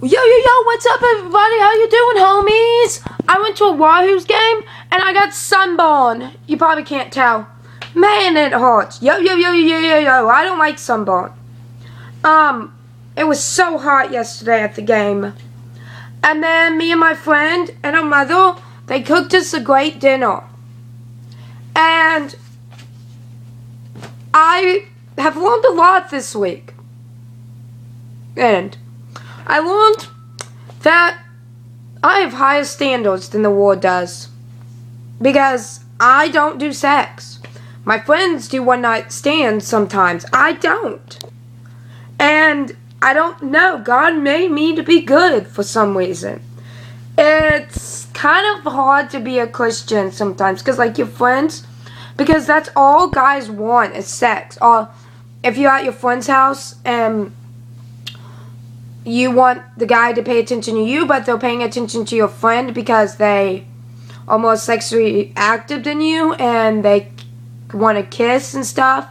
Yo, what's up everybody? How you doing, homies? I went to a Wahoos game and I got sunburned. You probably can't tell. Man, it hurts. Yo, I don't like sunburn. It was so hot yesterday at the game. And then me and my friend and her mother, they cooked us a great dinner. And I have learned a lot this week. And I learned that I have higher standards than the world does. Because I don't do sex. My friends do one-night stands sometimes. I don't. And I don't know. God made me to be good for some reason. It's kind of hard to be a Christian sometimes. Because like your friends, because that's all guys want is sex. Or if you're at your friend's house and you want the guy to pay attention to you, but they're paying attention to your friend because they are more sexually active than you and they want to kiss and stuff.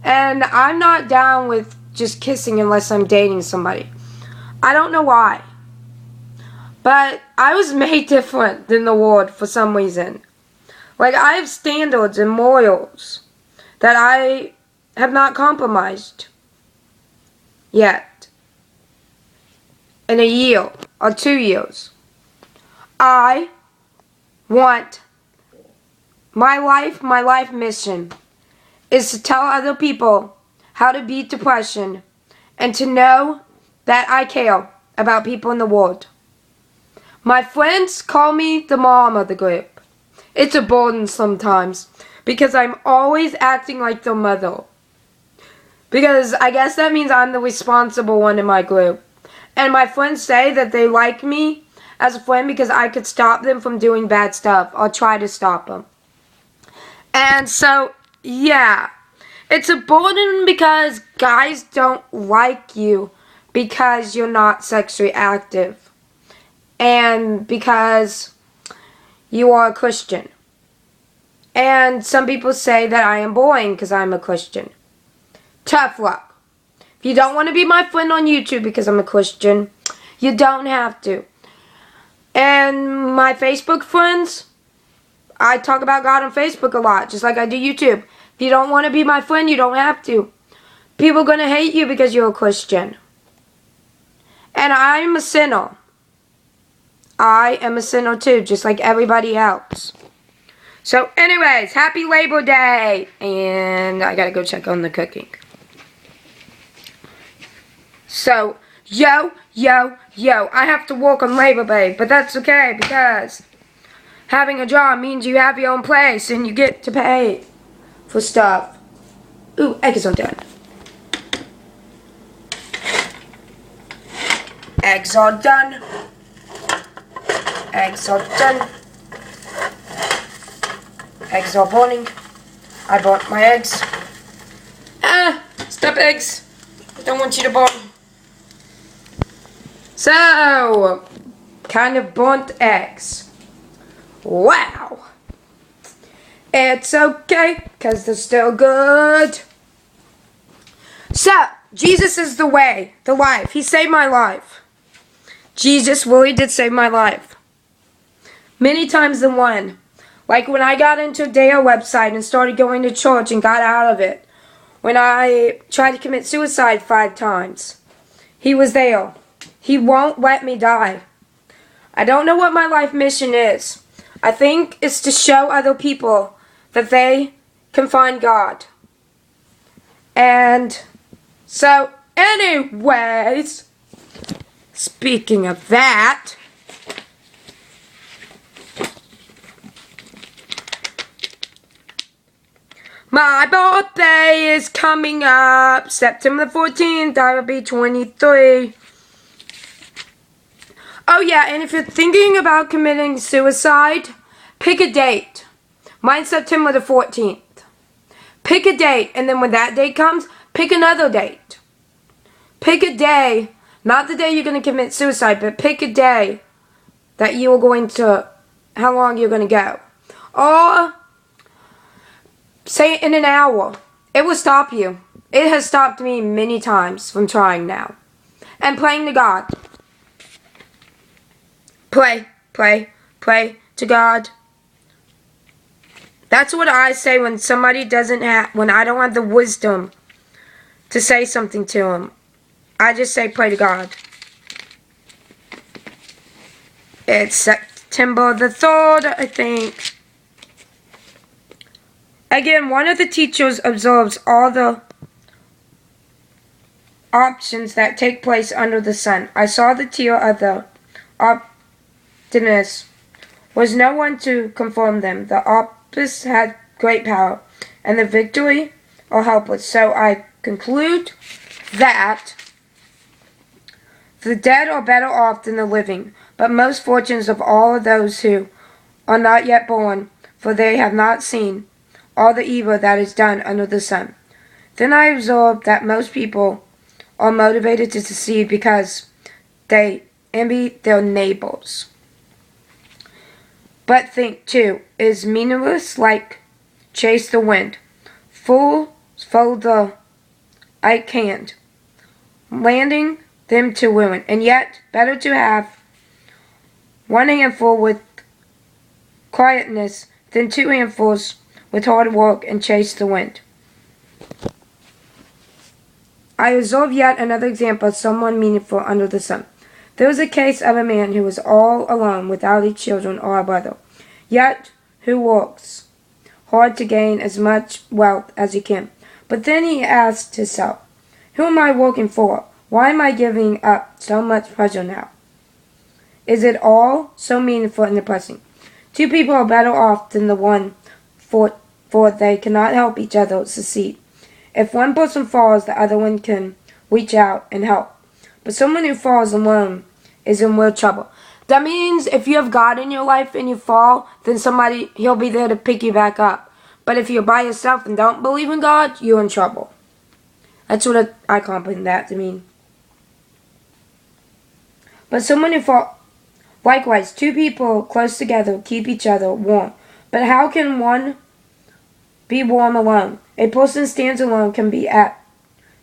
And I'm not down with just kissing unless I'm dating somebody. I don't know why. But I was made different than the world for some reason. Like, I have standards and morals that I have not compromised yet. In a year or 2 years. I want my life mission is to tell other people how to beat depression and to know that I care about people in the world. My friends call me the mom of the group. It's a burden sometimes because I'm always acting like their mother. Because I guess that means I'm the responsible one in my group. And my friends say that they like me as a friend because I could stop them from doing bad stuff. Or try to stop them. And so, yeah. It's a burden because guys don't like you because you're not sexually active. And because you are a Christian. And some people say that I am boring because I'm a Christian. Tough luck. If you don't want to be my friend on YouTube because I'm a Christian, you don't have to. And my Facebook friends, I talk about God on Facebook a lot, just like I do YouTube. If you don't want to be my friend, you don't have to. People are going to hate you because you're a Christian. And I'm a sinner. I am a sinner too, just like everybody else. So anyways, happy Labor Day. And I got to go check on the cooking. So, yo, I have to work on Labor Day, but that's okay because having a job means you have your own place and you get to pay for stuff. Ooh, eggs are done. Eggs are done. Eggs are done. Eggs are burning. I burnt my eggs. Stop eggs. I don't want you to burn. So, kind of burnt eggs. Wow. It's okay, because they're still good. So, Jesus is the way, the life. He saved my life. Jesus really did save my life. Many times than one. Like when I got into a Deo website and started going to church and got out of it. When I tried to commit suicide 5 times. He was there. He won't let me die. I don't know what my life mission is. I think it's to show other people that they can find God. And so, anyways, speaking of that, my birthday is coming up, September 14th, I will be 23. Oh yeah, and if you're thinking about committing suicide, pick a date. Mine's September the 14th. Pick a date, and then when that date comes, pick another date. Pick a day, not the day you're going to commit suicide, but pick a day that you are going to, how long you're going to go. Or say in an hour. It will stop you. It has stopped me many times from trying now. And praying to God. Pray, pray, pray to God. That's what I say when somebody when I don't have the wisdom to say something to them. I just say pray to God. It's September the 3rd, I think. Again, one of the teachers observes all the options that take place under the sun. I saw the tear of the optimist was no one to confirm them. The optimist had great power, and the victory are helpless. So I conclude that the dead are better off than the living, but most fortunes of all are those who are not yet born, for they have not seen all the evil that is done under the sun. Then I observed that most people are motivated to succeed because they envy their neighbors. But think, too, is meaningless like chase the wind. Fools follow the ike hand, landing them to ruin. And yet, better to have one handful with quietness than two handfuls with hard work and chase the wind. I observe yet another example of someone meaningful under the sun. There was a case of a man who was all alone without his children or a brother, yet who works hard to gain as much wealth as he can. But then he asked himself, who am I working for? Why am I giving up so much pleasure now? Is it all so meaningful and depressing? Two people are better off than the one, for they cannot help each other succeed. If one person falls, the other one can reach out and help. But someone who falls alone is in real trouble. That means if you have God in your life and you fall, then he'll be there to pick you back up. But if you're by yourself and don't believe in God, you're in trouble. That's what I comprehend that to mean. But someone who falls, likewise, two people close together keep each other warm. But how can one be warm alone? A person stands alone can be at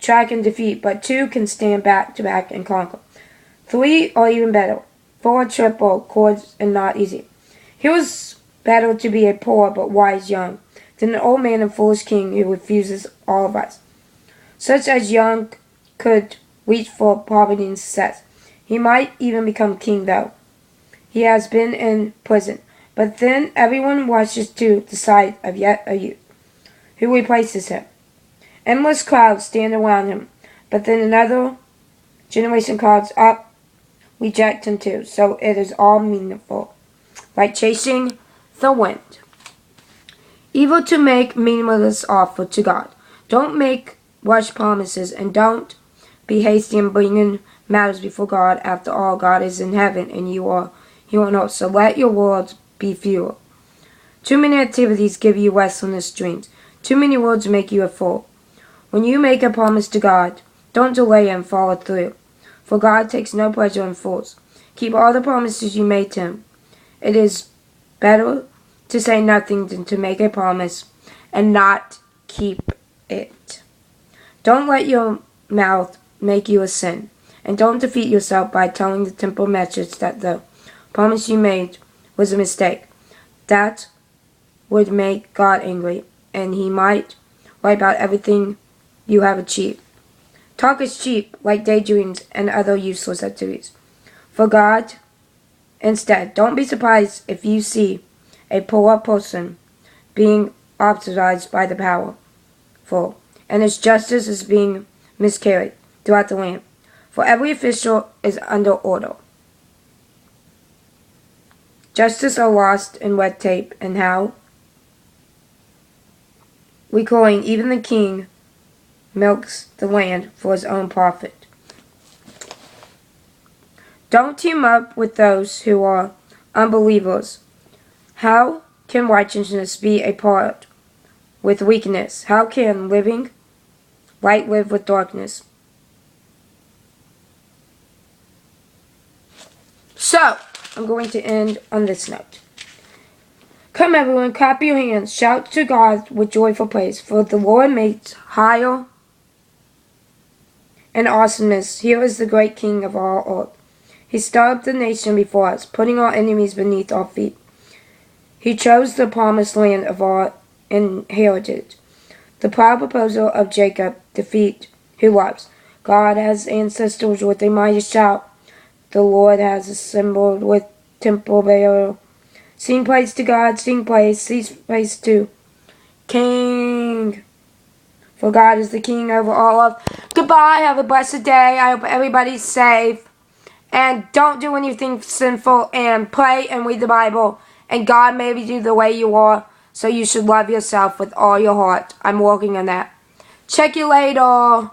track and defeat, but two can stand back to back and conquer. Three are even better. Four triple chords and not easy. It was better to be a poor but wise young than an old man and foolish king who refuses all advice. Such as young could reach for poverty and success. He might even become king, though he has been in prison. But then everyone rushes to the side of yet a youth who replaces him. Endless crowds stand around him, but then another generation crowds up, reject him too. So it is all meaningful, like chasing the wind. Evil to make meaningless offer to God. Don't make rush promises, and don't be hasty in bringing matters before God. After all, God is in heaven, and you are here on earth. So let your words be fewer. Too many activities give you restless dreams. Too many words make you a fool. When you make a promise to God, don't delay and follow through, for God takes no pleasure in fools. Keep all the promises you made to Him. It is better to say nothing than to make a promise and not keep it. Don't let your mouth make you a sin, and don't defeat yourself by telling the temple message that the promise you made was a mistake. That would make God angry, and He might wipe out everything you have achieved. Talk is cheap, like daydreams and other useless activities. For God, instead, don't be surprised if you see a poor person being ostracized by the powerful, and His justice is being miscarried throughout the land. For every official is under order. Justice are lost in red tape, and how recalling even the king milks the land for his own profit. Don't team up with those who are unbelievers. How can righteousness be a part with weakness? How can light live with darkness? So, I'm going to end on this note. Come everyone, clap your hands, shout to God with joyful praise, for the Lord makes higher and awesomeness. Here is the great King of all earth. He stirred up the nation before us, putting our enemies beneath our feet. He chose the promised land of our inheritance. The proud proposal of Jacob defeat who was. God has ancestors with a mighty shout. The Lord has assembled with temple burial. Sing praise to God, sing praise to King. For God is the King over all of. Goodbye, have a blessed day. I hope everybody's safe. And don't do anything sinful, and pray and read the Bible. And God made you the way you are, so you should love yourself with all your heart. I'm working on that. Check you later.